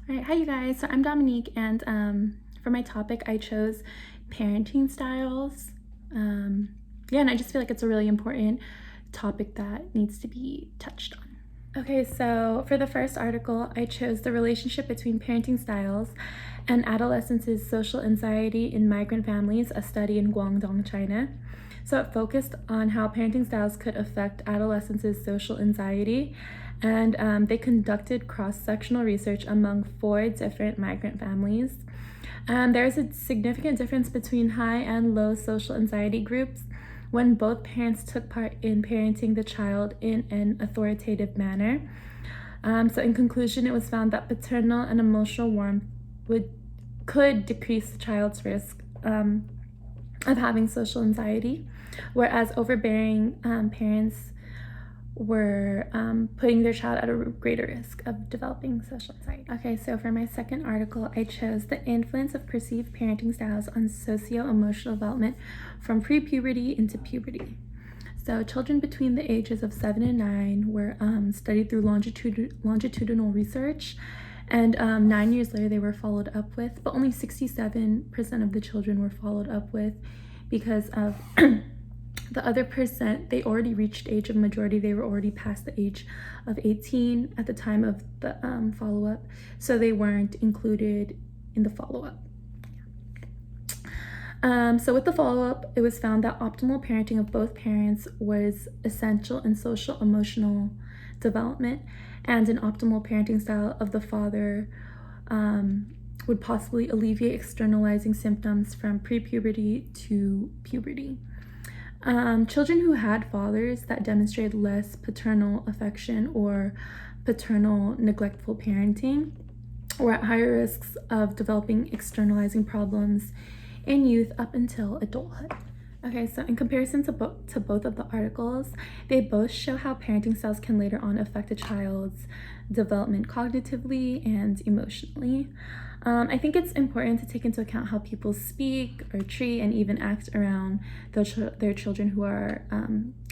All right, hi you guys. So I'm Dominique, and for my topic, I chose parenting styles. And I just feel like it's a really important topic that needs to be touched on. Okay, so for the first article, I chose the relationship between parenting styles and adolescents' social anxiety in migrant families, a study in Guangdong, China. So it focused on how parenting styles could affect adolescents' social anxiety, and they conducted cross-sectional research among 4 different migrant families. There's a significant difference between high and low social anxiety groups when both parents took part in parenting the child in an authoritative manner. So in conclusion, it was found that paternal and emotional warmth could decrease the child's risk of having social anxiety, whereas overbearing parents were putting their child at a greater risk of developing social anxiety. Okay, so for my second article, I chose the influence of perceived parenting styles on socio-emotional development from pre-puberty into puberty. So children between the ages of 7 and 9 were studied through longitudinal research, and 9 years later they were followed up with, but only 67% of the children were followed up with because of the other percent, they already reached age of majority. They were already past the age of 18 at the time of the follow-up, so they weren't included in the follow-up. So with the follow-up, it was found that optimal parenting of both parents was essential in social emotional development, and an optimal parenting style of the father would possibly alleviate externalizing symptoms from pre-puberty to puberty. Children who had fathers that demonstrated less paternal affection or paternal neglectful parenting were at higher risks of developing externalizing problems in youth up until adulthood. Okay, so in comparison to both of the articles, they both show how parenting styles can later on affect a child's development cognitively and emotionally. I think it's important to take into account how people speak or treat and even act around their children who are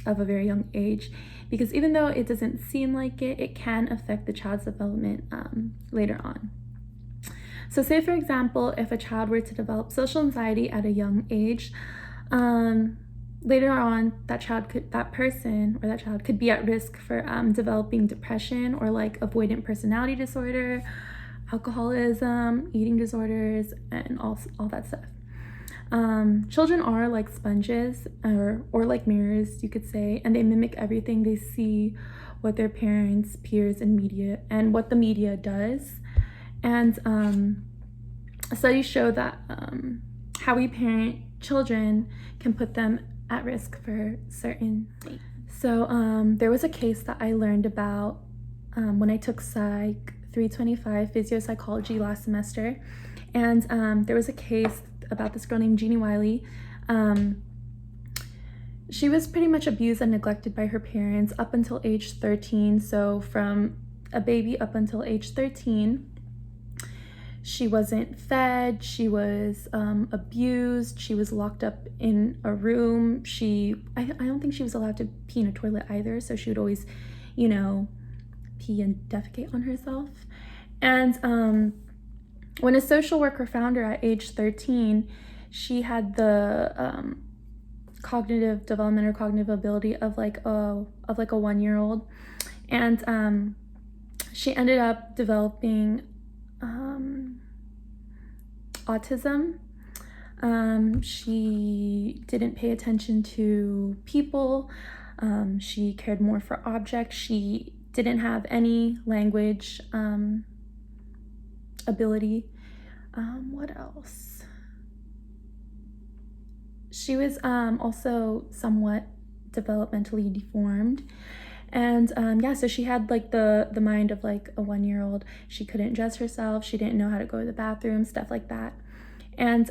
of a very young age, because even though it doesn't seem like it, it can affect the child's development later on. So say, for example, if a child were to develop social anxiety at a young age, later on that child could be at risk for developing depression or like avoidant personality disorder, alcoholism, eating disorders, and all that stuff. Children are like sponges or like mirrors, you could say, and they mimic everything they see, what their parents, peers, and media, and what the media does. And studies show that how we parent children can put them at risk for certain things. So there was a case that I learned about when I took Psych 325 physiopsychology last semester, and there was a case about this girl named Jeannie Wiley. She was pretty much abused and neglected by her parents up until age 13. So from a baby up until age 13, she wasn't fed, she was abused, she was locked up in a room. I don't think she was allowed to pee in a toilet either, so she would always, pee and defecate on herself. And when a social worker found her at age 13, she had the cognitive development or cognitive ability of like a 1-year-old, and she ended up developing autism. She didn't pay attention to people. She cared more for objects. She didn't have any language ability. What else? She was also somewhat developmentally deformed. And so she had like the mind of like a 1-year-old. She couldn't dress herself. She didn't know how to go to the bathroom, stuff like that. And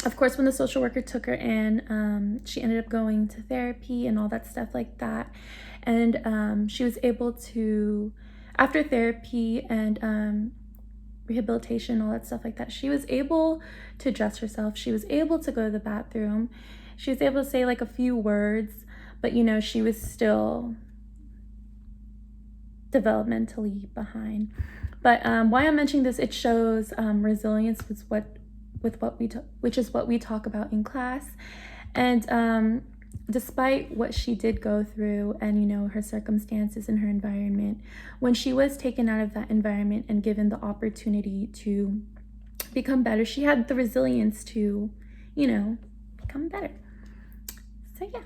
of course, when the social worker took her in, she ended up going to therapy and all that stuff like that. And she was able to, after therapy and rehabilitation, all that stuff like that, she was able to dress herself. She was able to go to the bathroom. She was able to say like a few words, but she was still developmentally behind. But why I'm mentioning this, it shows resilience which is what we talk about in class. And despite what she did go through and, you know, her circumstances and her environment, when she was taken out of that environment and given the opportunity to become better, she had the resilience to, you know, become better. So yeah.